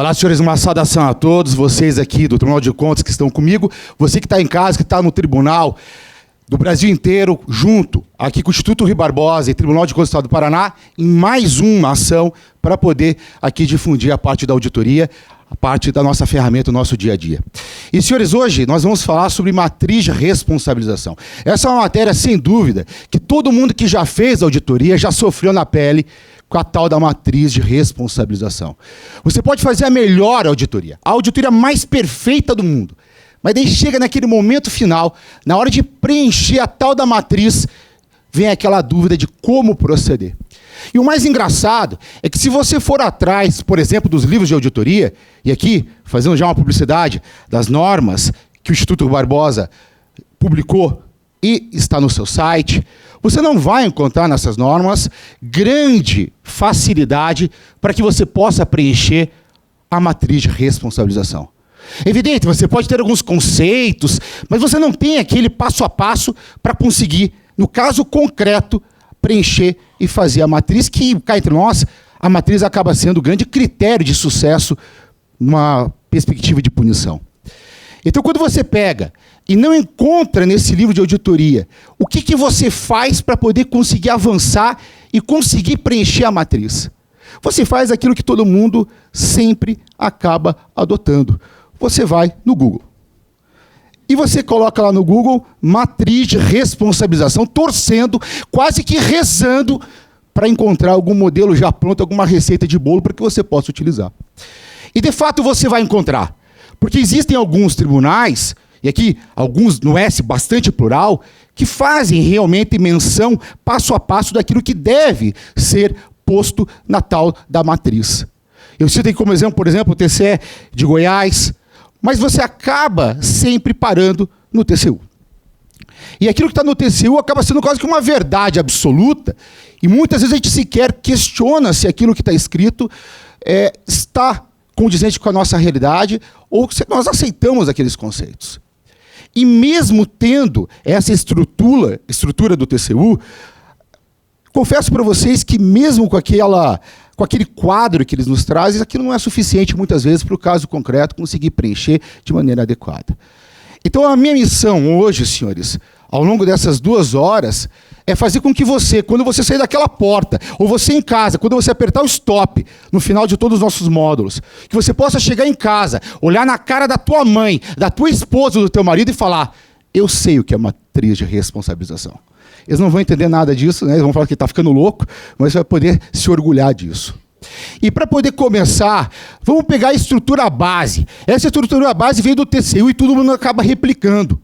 Olá, senhores, uma saudação a todos vocês aqui do Tribunal de Contas que estão comigo, você que está em casa, que está no tribunal do Brasil inteiro, junto aqui com o Instituto Rui Barbosa e Tribunal de Contas do Estado do Paraná, em mais uma ação para poder aqui difundir a parte da auditoria, a parte da nossa ferramenta, o nosso dia a dia. E, senhores, hoje nós vamos falar sobre matriz de responsabilização. Essa é uma matéria, sem dúvida, que todo mundo que já fez auditoria já sofreu na pele com a tal da matriz de responsabilização. Você pode fazer a melhor auditoria, a auditoria mais perfeita do mundo, mas daí chega naquele momento final, na hora de preencher a tal da matriz, vem aquela dúvida de como proceder. E o mais engraçado é que se você for atrás, por exemplo, dos livros de auditoria, e aqui, fazendo já uma publicidade das normas que o Instituto Barbosa publicou e está no seu site, você não vai encontrar nessas normas grande facilidade para que você possa preencher a matriz de responsabilização. Evidente, você pode ter alguns conceitos, mas você não tem aquele passo a passo para conseguir, no caso concreto, preencher e fazer a matriz, que, cá entre nós, a matriz acaba sendo o grande critério de sucesso numa perspectiva de punição. Então, quando você pega e não encontra nesse livro de auditoria, o que você faz para poder conseguir avançar e conseguir preencher a matriz? Você faz aquilo que todo mundo sempre acaba adotando. Você vai no Google. E você coloca lá no Google matriz de responsabilização, torcendo, quase que rezando, para encontrar algum modelo já pronto, alguma receita de bolo para que você possa utilizar. E, de fato, você vai encontrar. Porque existem alguns tribunais, e aqui alguns no S bastante plural, que fazem realmente menção passo a passo daquilo que deve ser posto na tal da matriz. Eu cito aqui como exemplo, por exemplo, o TCE de Goiás, mas você acaba sempre parando no TCU. E aquilo que está no TCU acaba sendo quase que uma verdade absoluta, e muitas vezes a gente sequer questiona se aquilo que está escrito está condizente com a nossa realidade, ou se nós aceitamos aqueles conceitos. E mesmo tendo essa estrutura do TCU, confesso para vocês que mesmo com aquele quadro que eles nos trazem, aquilo não é suficiente muitas vezes para o caso concreto conseguir preencher de maneira adequada. Então a minha missão hoje, senhores, ao longo dessas 2 horas, é fazer com que você, quando você sair daquela porta, ou você em casa, quando você apertar o stop no final de todos os nossos módulos, que você possa chegar em casa, olhar na cara da tua mãe, da tua esposa, do teu marido e falar: eu sei o que é matriz de responsabilização. Eles não vão entender nada disso, né? Eles vão falar que está ficando louco, mas você vai poder se orgulhar disso. E para poder começar, vamos pegar a estrutura base. Essa estrutura base veio do TCU e todo mundo acaba replicando.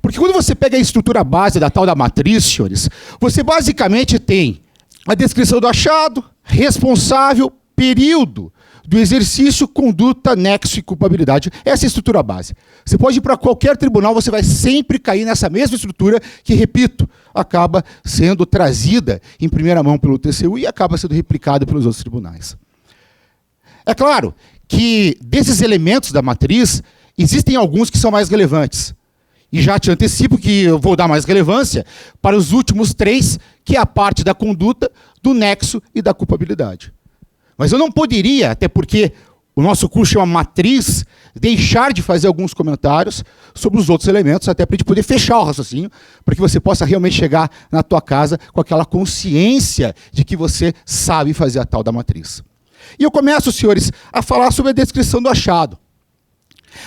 Porque quando você pega a estrutura base da tal da matriz, senhores, você basicamente tem a descrição do achado, responsável, período do exercício, conduta, nexo e culpabilidade. Essa é a estrutura base. Você pode ir para qualquer tribunal, você vai sempre cair nessa mesma estrutura que, repito, acaba sendo trazida em primeira mão pelo TCU e acaba sendo replicada pelos outros tribunais. É claro que desses elementos da matriz, existem alguns que são mais relevantes. E já te antecipo que eu vou dar mais relevância para os últimos 3, que é a parte da conduta, do nexo e da culpabilidade. Mas eu não poderia, até porque o nosso curso chama Matriz, deixar de fazer alguns comentários sobre os outros elementos, até para a gente poder fechar o raciocínio, para que você possa realmente chegar na tua casa com aquela consciência de que você sabe fazer a tal da matriz. E eu começo, senhores, a falar sobre a descrição do achado.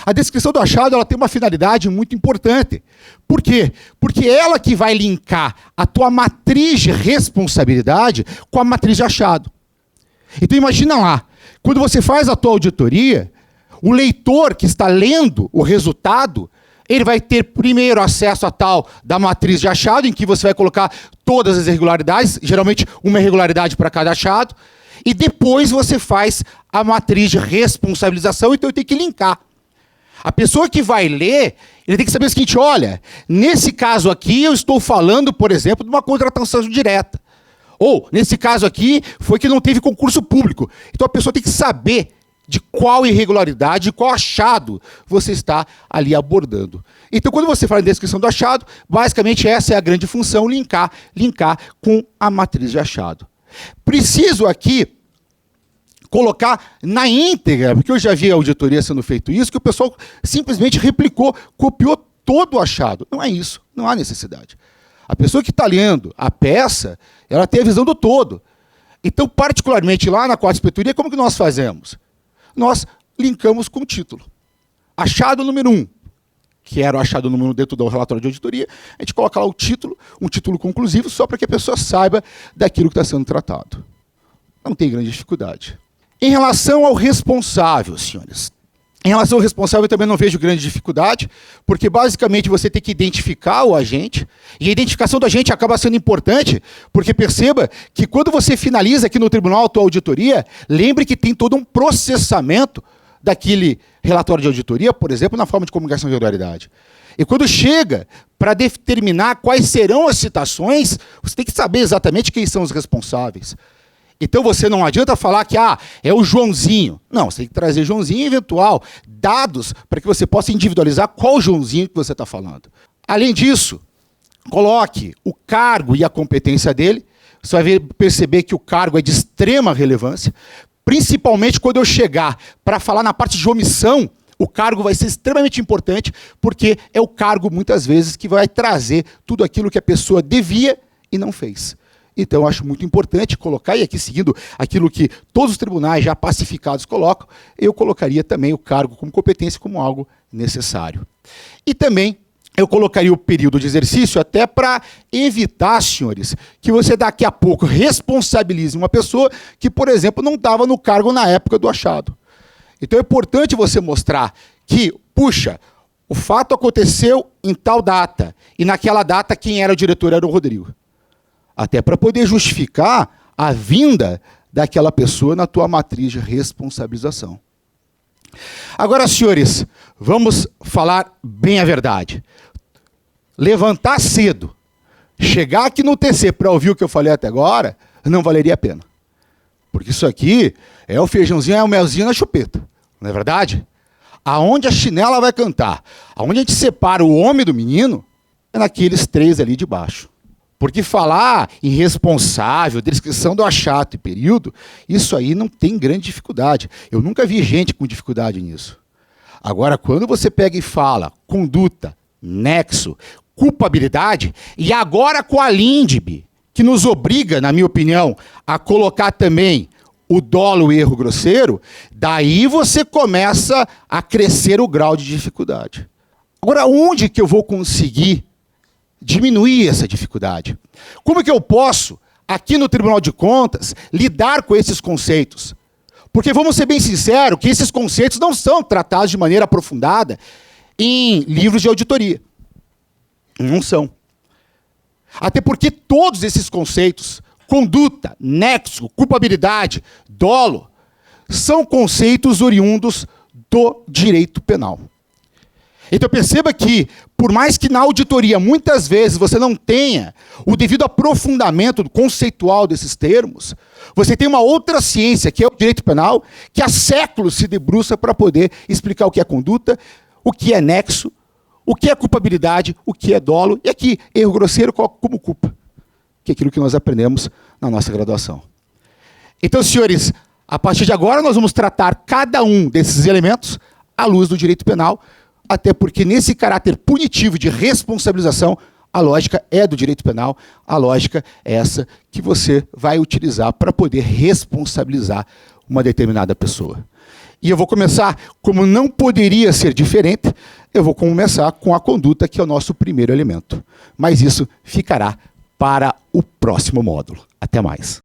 A descrição do achado ela tem uma finalidade muito importante. Por quê? Porque é ela que vai linkar a tua matriz de responsabilidade com a matriz de achado. Então imagina lá, quando você faz a tua auditoria, o leitor que está lendo o resultado, ele vai ter primeiro acesso a tal da matriz de achado, em que você vai colocar todas as irregularidades, geralmente uma irregularidade para cada achado, e depois você faz a matriz de responsabilização, então tem que linkar. A pessoa que vai ler, ele tem que saber o seguinte: olha, nesse caso aqui eu estou falando, por exemplo, de uma contratação direta. Ou, nesse caso aqui, foi que não teve concurso público. Então a pessoa tem que saber de qual irregularidade, de qual achado você está ali abordando. Então quando você fala em descrição do achado, basicamente essa é a grande função, linkar com a matriz de achado. Preciso aqui colocar na íntegra, porque eu já vi a auditoria sendo feito isso, que o pessoal simplesmente replicou, copiou todo o achado. Não é isso, não há necessidade. A pessoa que está lendo a peça, ela tem a visão do todo. Então, particularmente lá na quarta inspetoria, como que nós fazemos? Nós linkamos com o título. Achado número 1, que era o achado número 1 dentro do relatório de auditoria, a gente coloca lá o título, um título conclusivo, só para que a pessoa saiba daquilo que está sendo tratado. Não tem grande dificuldade. Em relação ao responsável, senhores, em relação ao responsável, eu também não vejo grande dificuldade, porque basicamente você tem que identificar o agente, e a identificação do agente acaba sendo importante, porque perceba que quando você finaliza aqui no tribunal a tua auditoria, lembre que tem todo um processamento daquele relatório de auditoria, por exemplo, na forma de comunicação de regularidade. E quando chega para determinar quais serão as citações, você tem que saber exatamente quem são os responsáveis. Então você não adianta falar que é o Joãozinho. Não, você tem que trazer Joãozinho e eventual dados para que você possa individualizar qual Joãozinho que você está falando. Além disso, coloque o cargo e a competência dele. Você vai perceber que o cargo é de extrema relevância, principalmente quando eu chegar para falar na parte de omissão. O cargo vai ser extremamente importante, porque é o cargo, muitas vezes, que vai trazer tudo aquilo que a pessoa devia e não fez. Então, eu acho muito importante colocar, e aqui seguindo aquilo que todos os tribunais já pacificados colocam, eu colocaria também o cargo como competência como algo necessário. E também eu colocaria o período de exercício até para evitar, senhores, que você daqui a pouco responsabilize uma pessoa que, por exemplo, não estava no cargo na época do achado. Então é importante você mostrar que, puxa, o fato aconteceu em tal data, e naquela data quem era o diretor era o Rodrigo. Até para poder justificar a vinda daquela pessoa na tua matriz de responsabilização. Agora, senhores, vamos falar bem a verdade. Levantar cedo, chegar aqui no TC para ouvir o que eu falei até agora, não valeria a pena. Porque isso aqui é o feijãozinho, é o melzinho na chupeta. Não é verdade? Aonde a chinela vai cantar, aonde a gente separa o homem do menino, é naqueles 3 ali de baixo. Porque falar em responsável, descrição do achado e período, isso aí não tem grande dificuldade. Eu nunca vi gente com dificuldade nisso. Agora, quando você pega e fala conduta, nexo, culpabilidade, e agora com a LINDB, que nos obriga, na minha opinião, a colocar também o dolo e erro grosseiro, daí você começa a crescer o grau de dificuldade. Agora, onde que eu vou conseguir diminuir essa dificuldade? Como que eu posso, aqui no Tribunal de Contas, lidar com esses conceitos? Porque vamos ser bem sinceros, que esses conceitos não são tratados de maneira aprofundada em livros de auditoria. Não são. Até porque todos esses conceitos, conduta, nexo, culpabilidade, dolo, são conceitos oriundos do direito penal. Então perceba que, por mais que na auditoria muitas vezes você não tenha o devido aprofundamento conceitual desses termos, você tem uma outra ciência, que é o direito penal, que há séculos se debruça para poder explicar o que é conduta, o que é nexo, o que é culpabilidade, o que é dolo, e aqui, erro grosseiro como culpa, que é aquilo que nós aprendemos na nossa graduação. Então, senhores, a partir de agora nós vamos tratar cada um desses elementos à luz do direito penal, até porque nesse caráter punitivo de responsabilização, a lógica é do direito penal, a lógica é essa que você vai utilizar para poder responsabilizar uma determinada pessoa. E eu vou começar, como não poderia ser diferente, eu vou começar com a conduta, que é o nosso primeiro elemento. Mas isso ficará para o próximo módulo. Até mais.